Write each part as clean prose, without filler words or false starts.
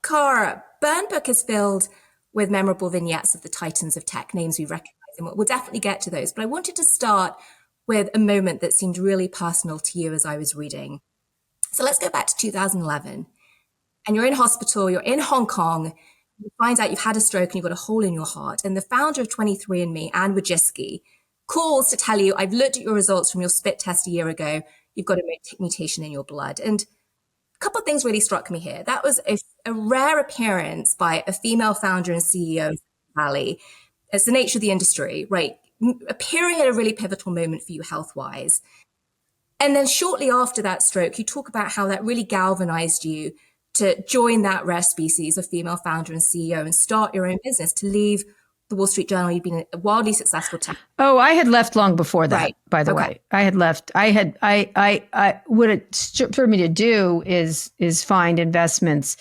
Cara, Burn Book is filled with memorable vignettes of the titans of tech, names we recognize, and we'll definitely get to those. But I wanted to start with a moment that seemed really personal to you as I was reading. So let's go back to 2011. And you're in hospital, you're in Hong Kong, you find out you've had a stroke and you've got a hole in your heart. And the founder of 23andMe, Anne Wojcicki, calls to tell you, I've looked at your results from your spit test a year ago. You've got a mutation in your blood. And a couple of things really struck me here. That was a rare appearance by a female founder and CEO of Valley. It's the nature of the industry, right? Appearing at a really pivotal moment for you health-wise. And then shortly after that stroke, you talk about how that really galvanized you to join that rare species of female founder and CEO and start your own business, to leave the Wall Street Journal. You've been a wildly successful tech. Oh, I had left long before that, right. By the way. I had left. What it for me to do is find investments.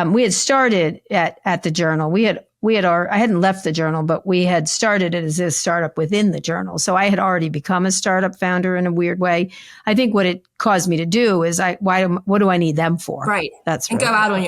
We had started at the Journal. I hadn't left the Journal, but we had started it as a startup within the Journal. So I had already become a startup founder in a weird way. I think what it caused me to do is what do I need them for? Right. That's and really go out on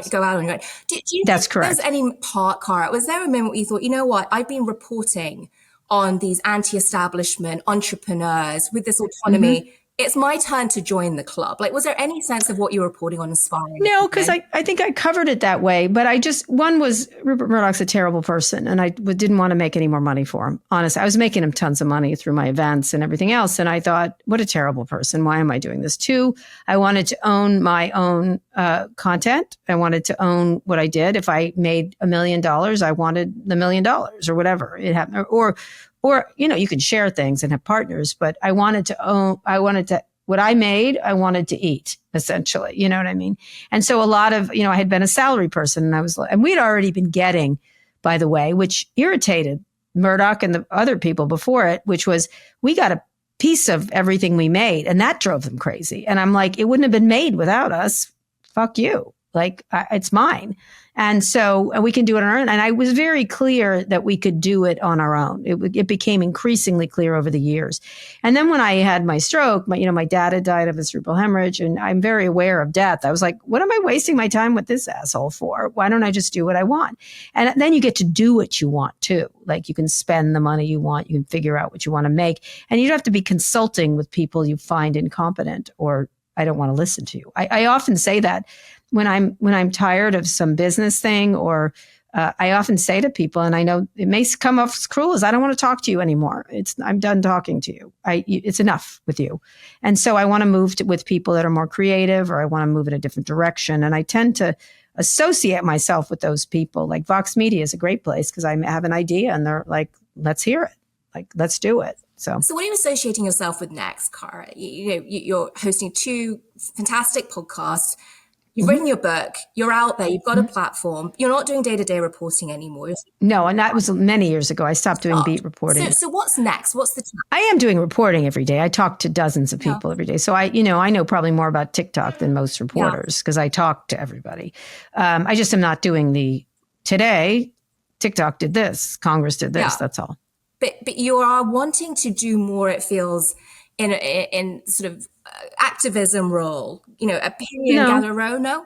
your own. Do you That's think correct. There's any part, Cara? Was there a moment where you thought, you know what, I've been reporting on these anti-establishment entrepreneurs with this autonomy. Mm-hmm. It's my turn to join the club. Like, was there any sense of what you were reporting on inspiring? No, because I think I covered it that way. But one was Rupert Murdoch's a terrible person. And I didn't want to make any more money for him. Honestly, I was making him tons of money through my events and everything else. And I thought, what a terrible person. Why am I doing this? 2, I wanted to own my own content. I wanted to own what I did. If I made $1 million, I wanted the $1 million or whatever it happened. Or, you can share things and have partners, but what I made, I wanted to eat, essentially. You know what I mean? And so a lot of, I had been a salary person and we'd already been getting, by the way, which irritated Murdoch and the other people before it, which was we got a piece of everything we made, and that drove them crazy. And I'm like, it wouldn't have been made without us. Fuck you. Like, it's mine. And so we can do it on our own. And I was very clear that we could do it on our own. It became increasingly clear over the years. And then when I had my stroke, my dad had died of a cerebral hemorrhage, and I'm very aware of death. I was like, what am I wasting my time with this asshole for? Why don't I just do what I want? And then you get to do what you want too. Like, you can spend the money you want. You can figure out what you want to make. And you don't have to be consulting with people you find incompetent or I don't want to listen to you. I often say that when I'm tired of some business thing, or I often say to people, and I know it may come off as cruel, as I don't want to talk to you anymore. I'm done talking to you. It's enough with you. And so I want to move with people that are more creative, or I want to move in a different direction. And I tend to associate myself with those people. Like Vox Media is a great place because I have an idea and they're like, let's hear it. Like, let's do it. So what are you associating yourself with next, Cara? You're hosting 2 fantastic podcasts. You've written your book. You're out there. You've got a platform. You're not doing day-to-day reporting anymore. No, and that was many years ago. I stopped doing beat reporting. So what's next? What's the challenge? I am doing reporting every day. I talk to dozens of people every day. So I know probably more about TikTok than most reporters because I talk to everybody. I just am not doing today, TikTok did this, Congress did this. That's all. But you are wanting to do more, it feels, in sort of activism role, opinion gatherer. No,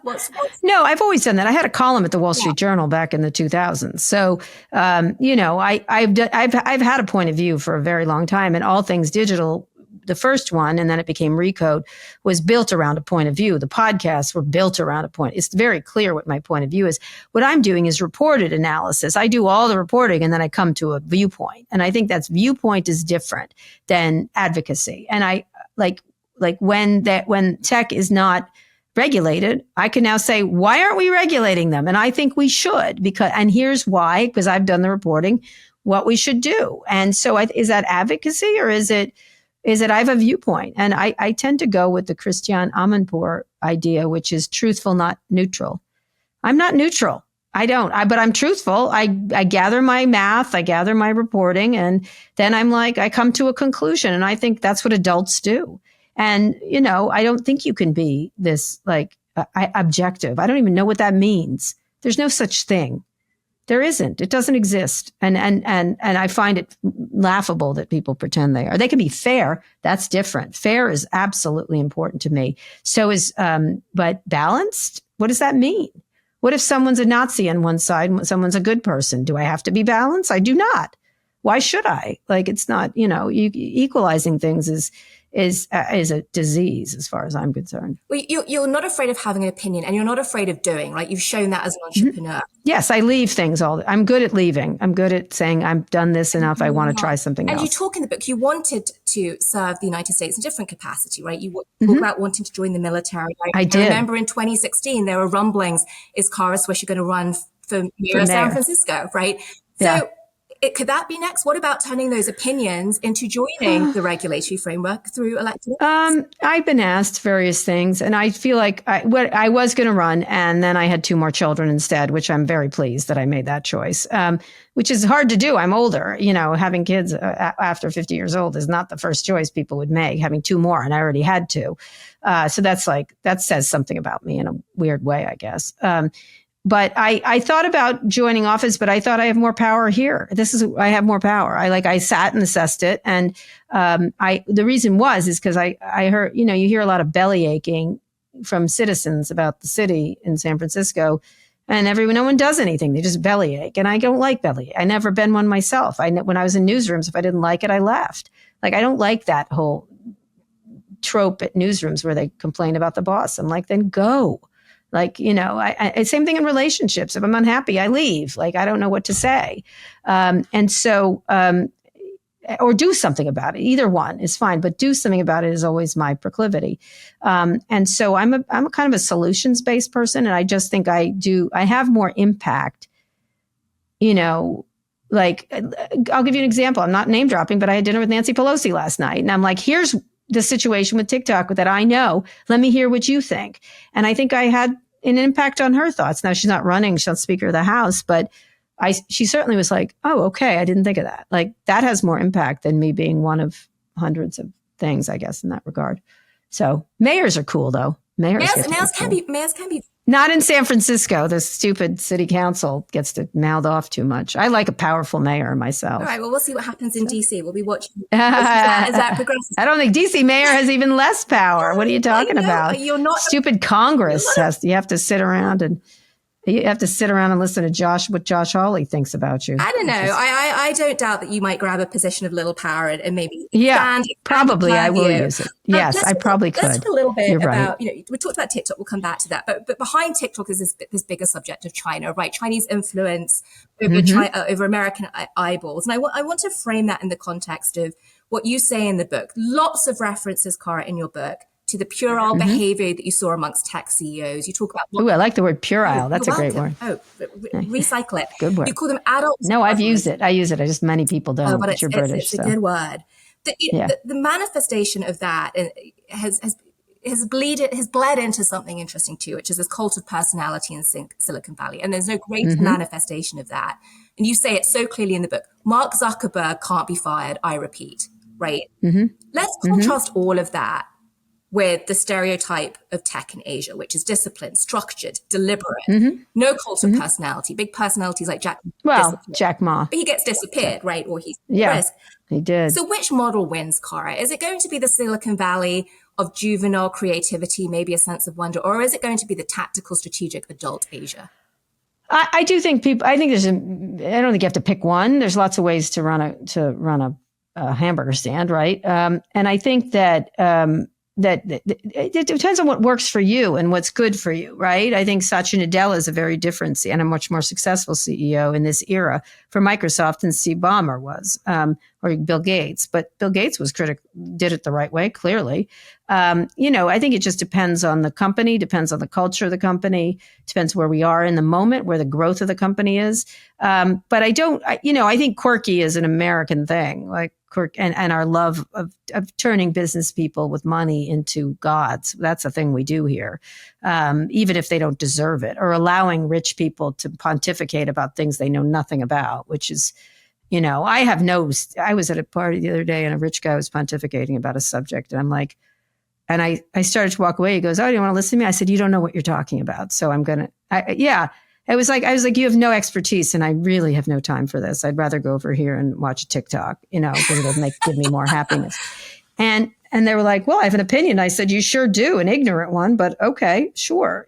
No, I've always done that. I had a column at the Wall Street Journal back in the 2000s. So, I've had a point of view for a very long time, and all things digital. The first one, and then it became Recode, was built around a point of view. The podcasts were built around a point. It's very clear what my point of view is. What I'm doing is reported analysis. I do all the reporting and then I come to a viewpoint. And I think that's viewpoint is different than advocacy. And I like when tech is not regulated, I can now say, why aren't we regulating them? And I think we should, and here's why, because I've done the reporting, what we should do. And so is that advocacy, or is it I have a viewpoint? And I tend to go with the Christiane Amanpour idea, which is truthful, not neutral. I'm not neutral. But I'm truthful. I gather my math, I gather my reporting, and then I come to a conclusion. And I think that's what adults do. And, I don't think you can be this objective. I don't even know what that means. There's no such thing. There isn't. It doesn't exist. And I find it laughable that people pretend they are. They can be fair. That's different. Fair is absolutely important to me. So but balanced? What does that mean? What if someone's a Nazi on one side and someone's a good person? Do I have to be balanced? I do not. Why should I? Like, it's not, equalizing things is a disease as far as I'm concerned. Well, you're not afraid of having an opinion, and you're not afraid of doing, right? You've shown that as an entrepreneur. Yes, I leave things I'm good at leaving. I'm good at saying I've done this enough. I want to try something else. And you talk in the book, you wanted to serve the United States in different capacity, right? You talk about wanting to join the military. I did. I remember in 2016, there were rumblings, is Kara Swisher going to run for mayor of San Francisco, right? Yeah. So could that be next? What about turning those opinions into joining the regulatory framework through elected office? I've been asked various things, and I feel like I was going to run, and then I had 2 more children instead, which I'm very pleased that I made that choice, which is hard to do. I'm older. Having kids after 50 years old is not the first choice people would make, having 2 more, and I already had 2. So that says something about me in a weird way, I guess. But I thought about joining office, but I thought I have more power here. I have more power. I sat and assessed it. And, the reason is because I heard, you hear a lot of belly aching from citizens about the city in San Francisco, and no one does anything. They just bellyache. And I don't like bellyache. I never been one myself. When I was in newsrooms, if I didn't like it, I left. Like, I don't like that whole trope at newsrooms where they complain about the boss. I'm like, then go. Like, same thing in relationships. If I'm unhappy, I leave. Like, I don't know what to say. Or do something about it. Either one is fine, but do something about it is always my proclivity. And so I'm a kind of a solutions-based person. And I just think I have more impact, like, I'll give you an example. I'm not name dropping, but I had dinner with Nancy Pelosi last night. And I'm like, here's the situation with TikTok that I know. Let me hear what you think. And I think I had an impact on her thoughts. Now, she's not running. She's not Speaker of the House, but she certainly was like, oh, okay, I didn't think of that. Like, that has more impact than me being one of hundreds of things, I guess, in that regard. So mayors are cool, though. Mayors can be not in San Francisco. The stupid city council gets to mouth off too much. I like a powerful mayor myself. All right. Well, we'll see what happens in DC. We'll be watching as that progresses. I don't think DC mayor has even less power. What are you talking about? You're not stupid Congress you have to sit around and listen to what Josh Hawley thinks about you. I don't know. I don't doubt that you might grab a position of little power and maybe probably I will use it. Yes, I probably could. Let's talk a little bit You're about, right. We talked about TikTok. We'll come back to that. But behind TikTok is this bigger subject of China, right? Chinese influence over American eyeballs. And I want to frame that in the context of what you say in the book. Lots of references, Cara, in your book, to the puerile behavior that you saw amongst tech CEOs. You talk about... I like the word puerile. That's a great word. Recycle it. Good word. You call them adults. No, I've used it. I use it. Many people don't. But you're British. It's a good word. The manifestation of that has bled into something interesting too, which is this cult of personality in Silicon Valley. And there's no greater manifestation of that. And you say it so clearly in the book. Mark Zuckerberg can't be fired, I repeat, right? Let's contrast all of that with the stereotype of tech in Asia, which is disciplined, structured, deliberate, no cult of personality. Big personalities like Jack Ma. But he gets disappeared, right? Or he's at risk. He did. So which model wins, Cara? Is it going to be the Silicon Valley of juvenile creativity, maybe a sense of wonder, or is it going to be the tactical, strategic adult Asia? I do think I don't think you have to pick one. There's lots of ways to run a hamburger stand, right? And I think that it depends on what works for you and what's good for you, right? I think Satya Nadella is a very different and a much more successful CEO in this era for Microsoft than Steve Ballmer was, or Bill Gates. But Bill Gates did it the right way, clearly. I think it just depends on the company, depends on the culture of the company, depends where we are in the moment, where the growth of the company is. But I think quirky is an American thing, like and our love of turning business people with money into gods. That's a thing we do here, even if they don't deserve it, or allowing rich people to pontificate about things they know nothing about, which is, I was at a party the other day and a rich guy was pontificating about a subject. And I'm like, and I started to walk away. He goes, oh, do you want to listen to me? I said, you don't know what you're talking about. So I'm going to, I was like, you have no expertise and I really have no time for this. I'd rather go over here and watch TikTok, because it'll give me more happiness. And they were like, well, I have an opinion. I said, you sure do, an ignorant one, but okay, sure.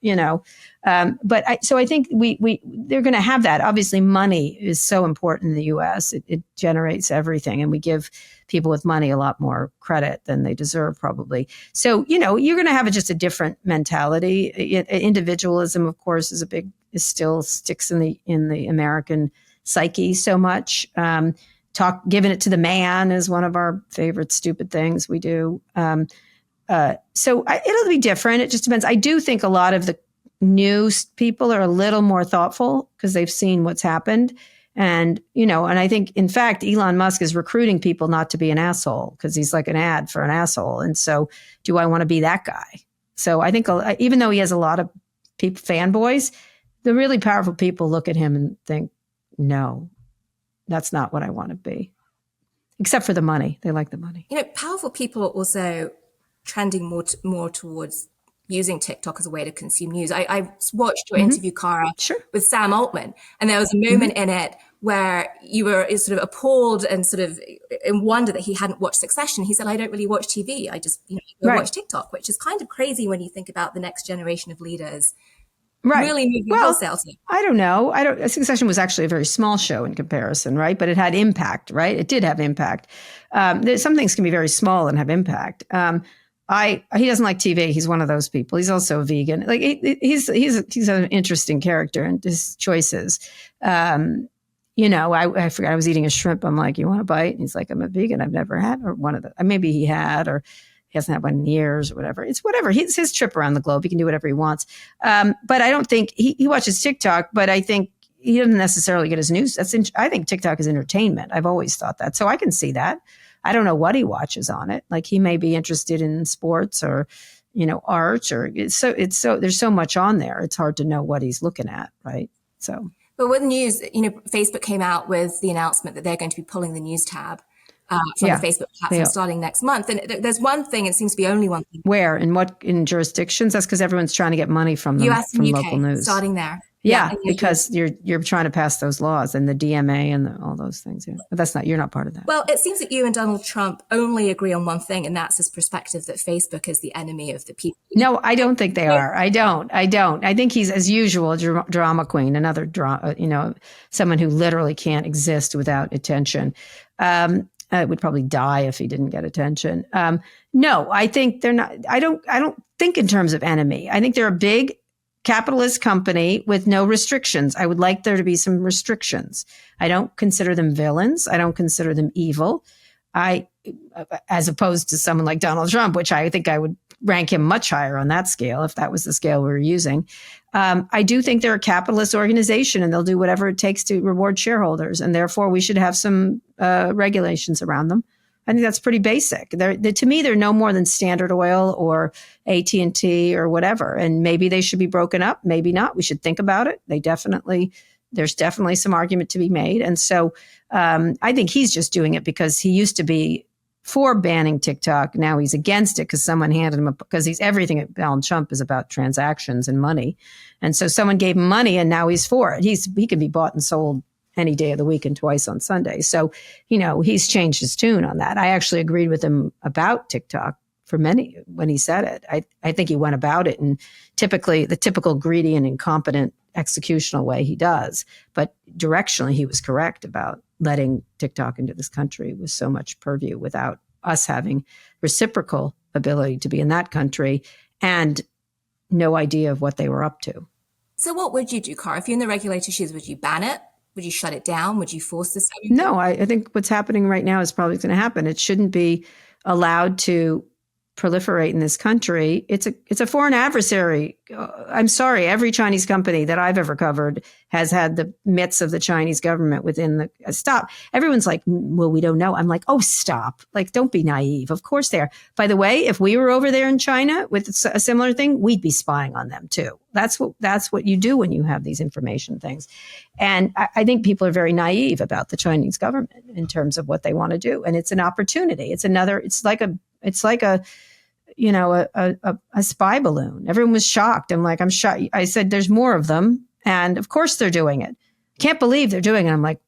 So I think they're going to have that. Obviously, money is so important in the U.S. It generates everything, and we give people with money a lot more credit than they deserve, probably. So you're going to have just a different mentality. Individualism, of course, still sticks in the American psyche so much. Giving it to the man is one of our favorite stupid things we do. It'll be different. It just depends. I do think a lot of the new people are a little more thoughtful because they've seen what's happened. And I think, in fact, Elon Musk is recruiting people not to be an asshole because he's like an ad for an asshole. And so do I want to be that guy? So I think even though he has a lot of fanboys, the really powerful people look at him and think, no, that's not what I want to be. Except for the money. They like the money. Powerful people are also trending more towards using TikTok as a way to consume news. I watched your interview, Cara, with Sam Altman, and there was a moment in it where you were sort of appalled and sort of in wonder that he hadn't watched Succession. He said, I don't really watch TV. I just watch TikTok, which is kind of crazy when you think about the next generation of leaders really moving wholesale. I don't know. Succession was actually a very small show in comparison, right? But it had impact, right? It did have impact. Some things can be very small and have impact. He doesn't like TV. He's one of those people. He's also a vegan. Like he's an interesting character and his choices. I forgot I was eating a shrimp. I'm like, you want a bite? And he's like, I'm a vegan. I've never had, or one of the, maybe he had, or he hasn't had one in years or whatever. It's whatever. It's his trip around the globe. He can do whatever he wants. But I don't think he watches TikTok, but I think he doesn't necessarily get his news. I think TikTok is entertainment. I've always thought that. So I can see that. I don't know what he watches on it. Like he may be interested in sports or, art there's so much on there. It's hard to know what he's looking at. Right. So, but with news, Facebook came out with the announcement that they're going to be pulling the news tab from the Facebook platform starting next month. And there's one thing, it seems to be only one thing. Where? In jurisdictions? That's because everyone's trying to get money from them, US from and UK, local news. starting there. Yeah, because you're trying to pass those laws and the DMA and all those things. Yeah. But you're not part of that. Well, it seems that you and Donald Trump only agree on one thing, and that's this perspective that Facebook is the enemy of the people. No, I don't think they are. I don't. I think he's, as usual, drama queen, another someone who literally can't exist without attention. Would probably die if he didn't get attention. No, I think they're not. I don't think in terms of enemy. I think they're a big capitalist company with no restrictions. I would like there to be some restrictions. I don't consider them villains. I don't consider them evil. As opposed to someone like Donald Trump, which I think I would rank him much higher on that scale if that was the scale we were using. I do think they're a capitalist organization and they'll do whatever it takes to reward shareholders. And therefore we should have some regulations around them. I think that's pretty basic. To me, they're no more than Standard Oil or AT&T or whatever. And maybe they should be broken up. Maybe not. We should think about it. There's definitely some argument to be made. And so I think he's just doing it because he used to be for banning TikTok. Now he's against it because someone handed him because everything at Donald Trump is about transactions and money. And so someone gave him money and now he's for it. He can be bought and sold any day of the week and twice on Sunday. So, he's changed his tune on that. I actually agreed with him about TikTok when he said it. I think he went about it in the typical greedy and incompetent executional way he does. But directionally, he was correct about letting TikTok into this country with so much purview without us having reciprocal ability to be in that country and no idea of what they were up to. So what would you do, Cara? If you're in the regulator's shoes, would you ban it? Would you shut it down? Would you force this? No, I think what's happening right now is probably going to happen. It shouldn't be allowed to proliferate in this country. It's a foreign adversary. I'm sorry, every Chinese company that I've ever covered has had the mitts of the Chinese government within the stop. Everyone's like, well, we don't know. I'm like, oh, stop. Like, don't be naive. Of course they are. By the way, if we were over there in China with a similar thing, we'd be spying on them too. That's what you do when you have these information things. And I think people are very naive about the Chinese government in terms of what they want to do. And it's an opportunity. It's like a spy balloon. Everyone was shocked. I'm shocked. I said, there's more of them. And of course they're doing it. Can't believe they're doing it. I'm like,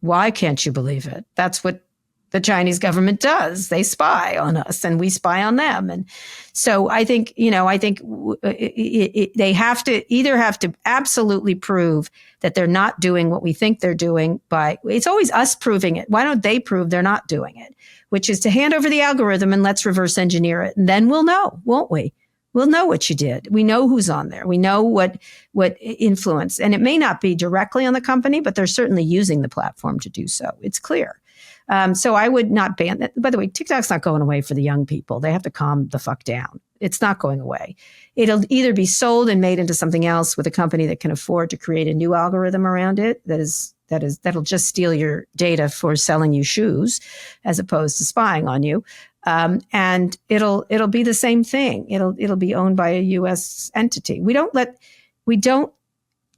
why can't you believe it? That's what The Chinese government does. They spy on us and we spy on them. And so I think, they have to absolutely prove that they're not doing what we think they're doing it's always us proving it. Why don't they prove they're not doing it? Which is to hand over the algorithm and let's reverse engineer it. And then we'll know, won't we? We'll know what you did. We know who's on there. We know what influence. And it may not be directly on the company, but they're certainly using the platform to do so. It's clear. So I would not ban that. By the way, TikTok's not going away for the young people. They have to calm the fuck down. It's not going away. It'll either be sold and made into something else with a company that can afford to create a new algorithm around it that'll just steal your data for selling you shoes as opposed to spying on you. And it'll be the same thing. It'll be owned by a U.S. entity. A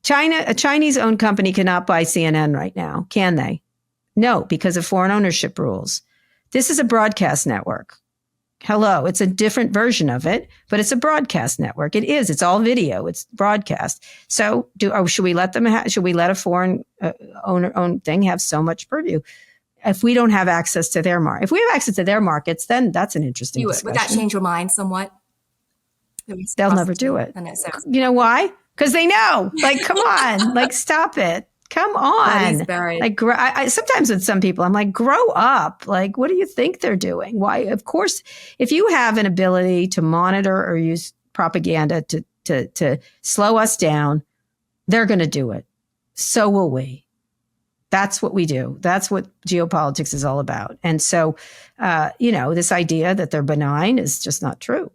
Chinese owned company cannot buy CNN right now, can they? No, because of foreign ownership rules. This is a broadcast network. Hello, it's a different version of it, but it's a broadcast network. It is. It's all video. It's broadcast. So, should we let a foreign owned thing have so much purview? If we don't have access to their market, if we have access to their markets, then that's an interesting discussion. Would that change your mind somewhat? They'll never do it. You know why? Because they know. Like, come on. Like, stop it. Come on. Like, sometimes with some people, I'm like, grow up. Like, what do you think they're doing? Why? Of course, if you have an ability to monitor or use propaganda to slow us down, they're going to do it. So will we. That's what we do. That's what geopolitics is all about. And so, this idea that they're benign is just not true.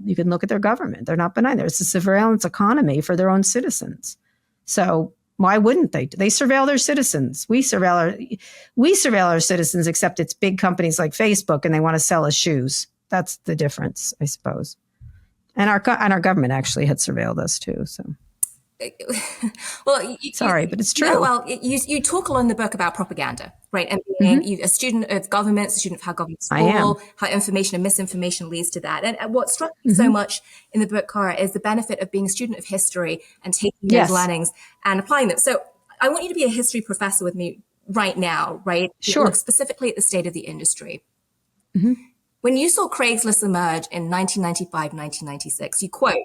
You can look at their government. They're not benign. It's a surveillance economy for their own citizens. So why wouldn't they? They surveil their citizens. We surveil our citizens, except it's big companies like Facebook and they want to sell us shoes. That's the difference, I suppose. And our government actually had surveilled us too. So. Well, sorry, but it's true. No, well, you talk a lot in the book about propaganda, right? And being a student of governments, a student of how governments rule, how information and misinformation leads to that. And what struck me so much in the book, Cara, is the benefit of being a student of history and taking those learnings and applying them. So I want you to be a history professor with me right now, right? Sure. Look specifically at the state of the industry. When you saw Craigslist emerge in 1995, 1996, you quote,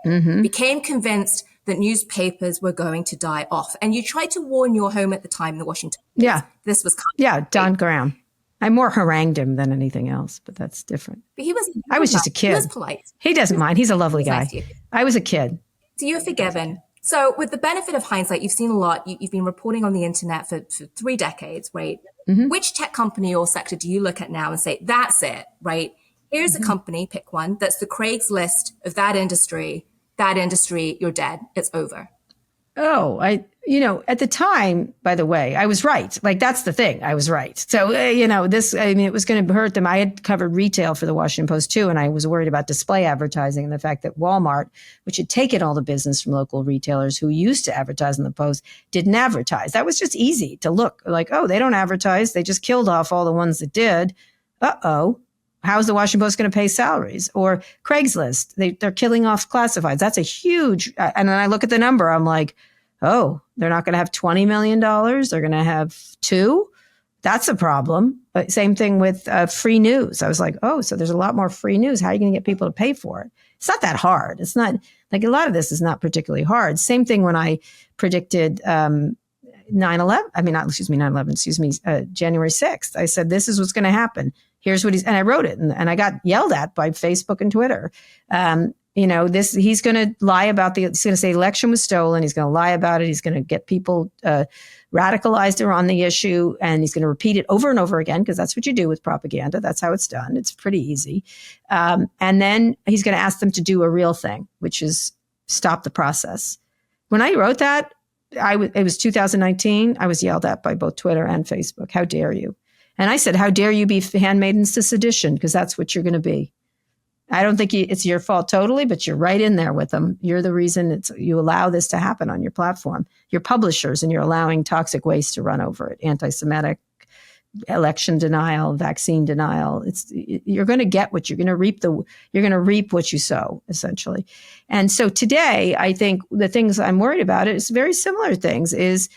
became convinced that newspapers were going to die off. And you tried to warn your home at the time, the Washington Post. Yeah. This was coming. Yeah, Don Graham. I more harangued him than anything else, but that's different. But I was just a kid. He was polite. He doesn't mind. He's a lovely guy. Nice to you. I was a kid. So you're forgiven. So with the benefit of hindsight, you've seen a lot. You've been reporting on the internet for 3 decades, right? Which tech company or sector do you look at now and say, that's it, right? Here's a company, pick one, that's the Craigslist of that industry, you're dead. It's over. Oh, at the time, by the way, I was right. Like, that's the thing. I was right. So, it was going to hurt them. I had covered retail for the Washington Post too. And I was worried about display advertising and the fact that Walmart, which had taken all the business from local retailers who used to advertise in the Post, didn't advertise. That was just easy to look like, oh, they don't advertise. They just killed off all the ones that did. Uh-oh. How's the Washington Post going to pay salaries? Or Craigslist, they're killing off classifieds. That's a huge, and then I look at the number, I'm like, oh, they're not going to have $20 million. They're going to have $2 million. That's a problem. Same thing with free news. I was like, oh, so there's a lot more free news. How are you going to get people to pay for it? It's not that hard. It's not like a lot of this is not particularly hard. Same thing when I predicted 9/11, January 6th. I said, this is what's going to happen. Here's what and I wrote it and I got yelled at by Facebook and Twitter. He's going to lie about he's going to say the election was stolen. He's going to lie about it. He's going to get people radicalized on the issue. And he's going to repeat it over and over again, because that's what you do with propaganda. That's how it's done. It's pretty easy. And then he's going to ask them to do a real thing, which is stop the process. When I wrote that, it was 2019. I was yelled at by both Twitter and Facebook. How dare you? And I said, how dare you be handmaidens to sedition? Because that's what you're going to be. I don't think it's your fault totally, but you're right in there with them. You're the reason you allow this to happen on your platform. You're publishers, and you're allowing toxic waste to run over it. Anti-Semitic, election denial, vaccine denial. You're going to get what you're going to reap. You're going to reap what you sow, essentially. And so today, I think the things I'm worried about is very similar things. Is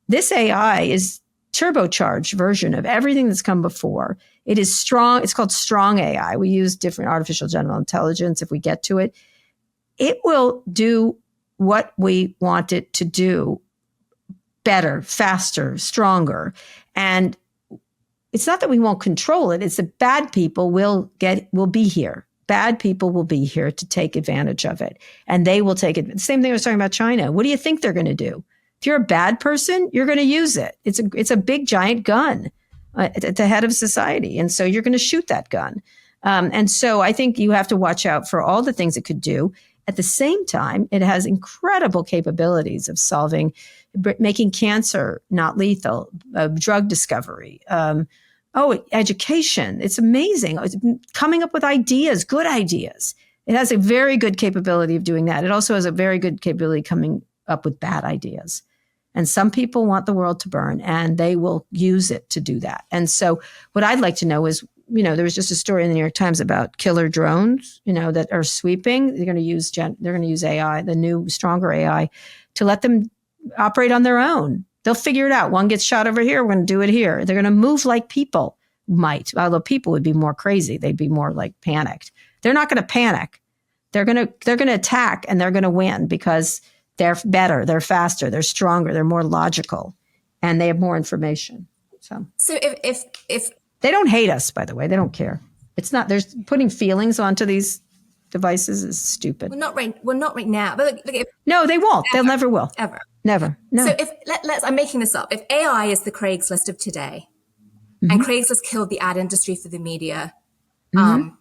this AI is turbocharged version of everything that's come before. It is strong. It's called strong AI. We use different artificial general intelligence if we get to it. It will do what we want it to do better, faster, stronger. And it's not that we won't control it. It's that bad people will be here. Bad people will be here to take advantage of it. And they will take it. The same thing I was talking about China. What do you think they're going to do? If you're a bad person, you're going to use it. It's a big, giant gun at the head of society. And so you're going to shoot that gun. And so I think you have to watch out for all the things it could do. At the same time, it has incredible capabilities of making cancer not lethal, drug discovery, education. It's amazing. It's coming up with ideas, good ideas. It has a very good capability of doing that. It also has a very good capability coming up with bad ideas. And some people want the world to burn, and they will use it to do that. And so what I'd like to know is, there was just a story in the New York Times about killer drones, that are sweeping. They're going to use AI, the new, stronger AI, to let them operate on their own. They'll figure it out. One gets shot over here. We're going to do it here. They're going to move like people might, although people would be more crazy. They'd be more like panicked. They're not going to panic. They're going to attack, and they're going to win because they're better, they're faster, they're stronger, they're more logical, and they have more information. So if they don't hate us, by the way, they don't care. It's not. There's putting feelings onto these devices is stupid. Well, not right now. But look, no, they won't. They'll never will. Ever. Never. No. So I'm making this up. If AI is the Craigslist of today, and Craigslist killed the ad industry for the media, for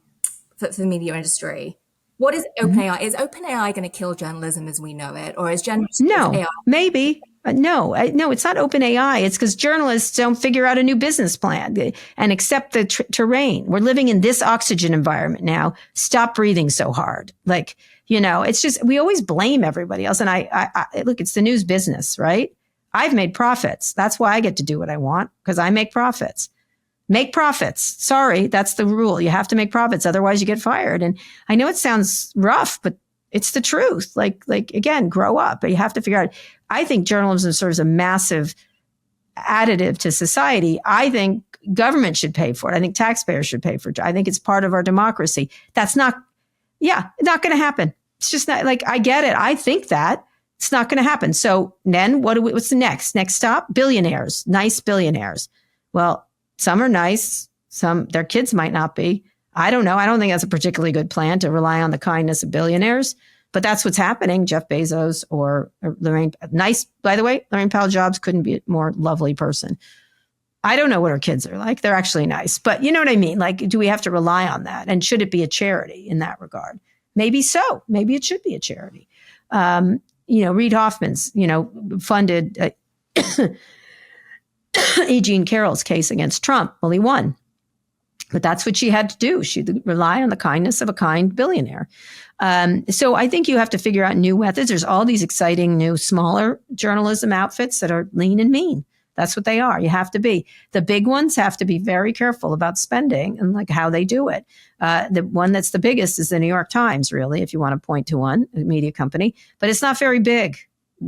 the media industry, what is OpenAI? Is OpenAI going to kill journalism as we know it, or is no? Maybe. No, it's not OpenAI. It's because journalists don't figure out a new business plan and accept the terrain. We're living in this oxygen environment now. Stop breathing so hard. It's just, we always blame everybody else. And I look, it's the news business, right? I've made profits. That's why I get to do what I want, because I make profits. Make profits. Sorry, that's the rule. You have to make profits. Otherwise you get fired. And I know it sounds rough, but it's the truth. Like again, grow up. But you have to figure out. I think journalism serves a massive additive to society. I think government should pay for it. I think taxpayers should pay for it. I think it's part of our democracy. That's not going to happen. It's just not I get it. I think that it's not going to happen. So then what's the next stop? Billionaires, nice billionaires. Well, some are nice. Some, their kids might not be. I don't know. I don't think that's a particularly good plan to rely on the kindness of billionaires, but that's what's happening. Jeff Bezos or Lorraine, nice, by the way, Lorraine Powell Jobs couldn't be a more lovely person. I don't know what her kids are like. They're actually nice, but you know what I mean? Do we have to rely on that? And should it be a charity in that regard? Maybe so. Maybe it should be a charity. Reid Hoffman's, funded E. Jean Carroll's case against Trump. Well, he won. But that's what she had to do. She'd rely on the kindness of a kind billionaire. So I think you have to figure out new methods. There's all these exciting new smaller journalism outfits that are lean and mean. That's what they are. You have to be. The big ones have to be very careful about spending and how they do it. The one that's the biggest is the New York Times, really, if you want to point to one, a media company. But it's not very big.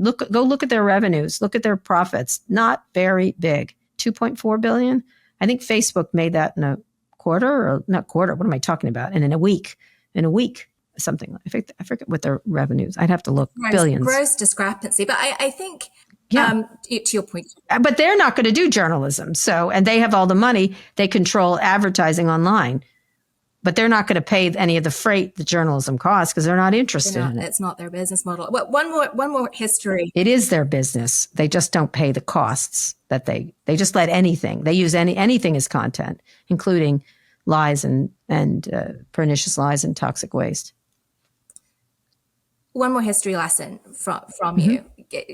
Go look at their revenues. Look at their profits. Not very big. 2.4 billion. I think Facebook made that in a quarter, or not quarter. What am I talking about? And in a week, something. I forget what their revenues. I'd have to look. Billions. Gross discrepancy. But I think, to your point. But they're not going to do journalism. And they have all the money. They control advertising online. But they're not going to pay any of the freight the journalism costs because they're not interested in it. It's not their business model. Well, one more history. It is their business. They just don't pay the costs that they just let anything. They use anything as content, including lies and pernicious lies and toxic waste. One more history lesson from you,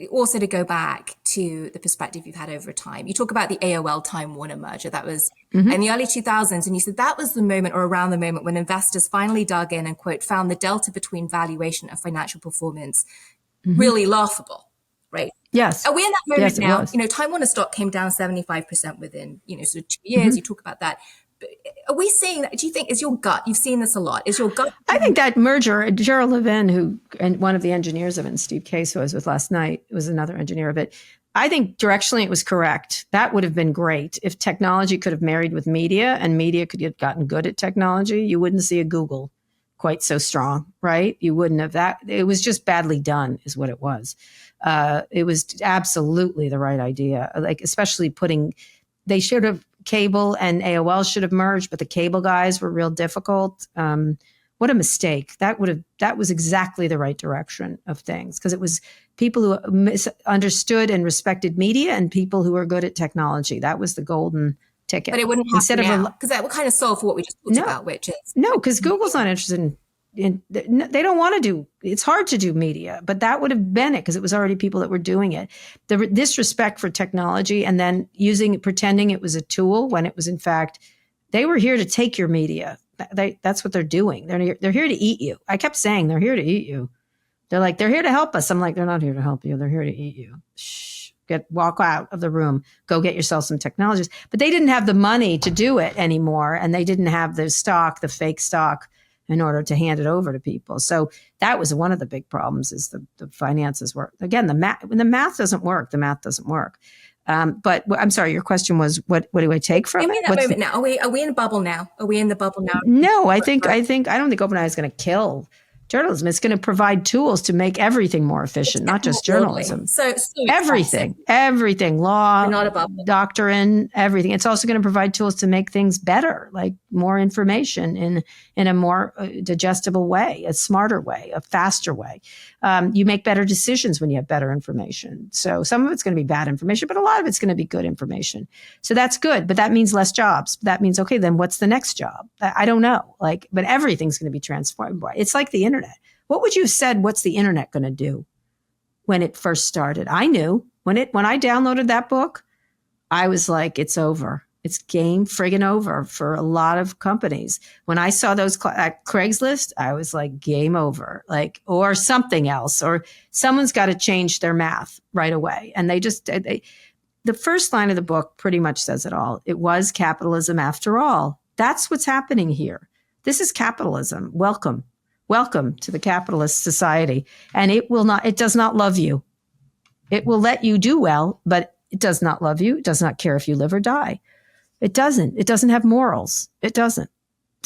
also to go back to the perspective you've had over time. You talk about the AOL Time Warner merger. That was in the early 2000s. And you said that was the moment, or around the moment, when investors finally dug in and, quote, found the delta between valuation and financial performance really laughable, right? Yes. Are we in that moment now? Was. Time Warner stock came down 75% within, sort of 2 years. You talk about that. Are we seeing that? Do you think, is your gut, you've seen this a lot, is your gut? I think that merger, Gerald Levin, and one of the engineers of it, and Steve Case, who I was with last night, was another engineer of it. I think directionally it was correct. That would have been great if technology could have married with media and media could have gotten good at technology. You wouldn't see a Google quite so strong, right? You wouldn't have that. It was just badly done is what it was. It was absolutely the right idea. Like, especially they should have, cable and AOL should have merged, but the cable guys were real difficult. What a mistake. That was exactly the right direction of things, because it was people who understood and respected media and people who were good at technology. That was the golden ticket. But it wouldn't happen now, because that would kind of solve for what we just talked about, which is... No, because Google's not interested they don't want to do, it's hard to do media, but that would have been it, because it was already people that were doing it. The disrespect for technology, and then pretending it was a tool when it was in fact, they were here to take your media. That's what they're doing. They're here to eat you. I kept saying they're here to eat you. They're like, they're here to help us. I'm like, they're not here to help you. They're here to eat you. Shh, walk out of the room. Go get yourself some technologies. But they didn't have the money to do it anymore, and they didn't have the fake stock, in order to hand it over to people. So that was one of the big problems, is the finances work. Again, when the math doesn't work, the math doesn't work. But I'm sorry, your question was, what do I take from it? That moment now. Are we in a bubble now? Are we in the bubble now? No, I don't think OpenAI is going to kill journalism. It's going to provide tools to make everything more efficient, not just journalism. So everything, law, not a bubble. Doctrine, everything. It's also going to provide tools to make things better, like more information in a more digestible way, a smarter way, a faster way. You make better decisions when you have better information. So some of it's going to be bad information, but a lot of it's going to be good information. So that's good, but that means less jobs. That means, okay, then what's the next job? I don't know. But everything's going to be transformed. It's like the internet. What would you have said? What's the internet going to do when it first started? I knew when I downloaded that book, I was like, it's over. It's game friggin' over for a lot of companies. When I saw those at Craigslist, I was like, game over, or something else, or someone's got to change their math right away. And the first line of the book pretty much says it all. It was capitalism after all. That's what's happening here. This is capitalism. Welcome to the capitalist society. And it does not love you. It will let you do well, but it does not love you. It does not care if you live or die. It doesn't have morals. It doesn't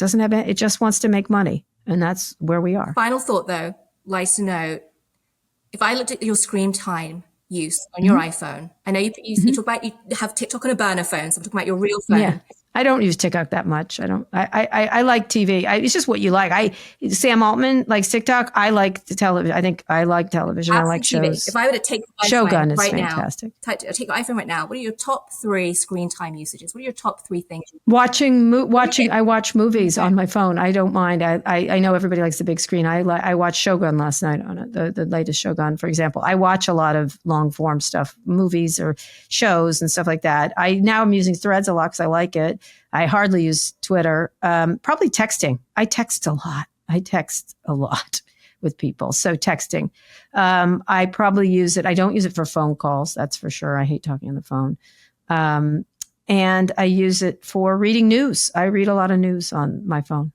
have, it just wants to make money. And that's where we are. Final thought though, lighter note. If I looked at your screen time use on your iPhone, I know you talk about, you have TikTok on a burner phone. So I'm talking about your real phone. Yeah. I don't use TikTok that much. I like TV. It's just what you like. Sam Altman likes TikTok. I like the television. I think I like television. I like shows. If I were to take the Shogun iPhone is right fantastic. now, take your iPhone right now. What are your top 3 screen time usages? What are your top 3 things? Watching. I watch movies on my phone. I don't mind. I know everybody likes the big screen. I watched Shogun last night on it, the latest Shogun, for example. I watch a lot of long form stuff, movies or shows and stuff like that. Now I'm using Threads a lot because I like it. I hardly use Twitter. Probably texting. I text a lot with people. So texting. I probably use it. I don't use it for phone calls. That's for sure. I hate talking on the phone. And I use it for reading news. I read a lot of news on my phone.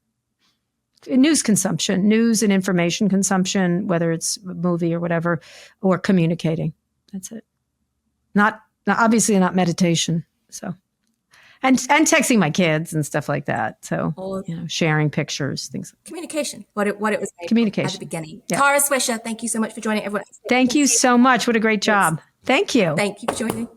News consumption, news and information consumption, whether it's a movie or whatever, or communicating. That's it. Obviously not meditation. So. And texting my kids and stuff like that. So, sharing pictures, things. Communication, what it was made communication at the beginning. Yeah. Tara Swisher, thank you so much for joining everyone. Thank you so much. What a great job. Thank you. Thank you for joining.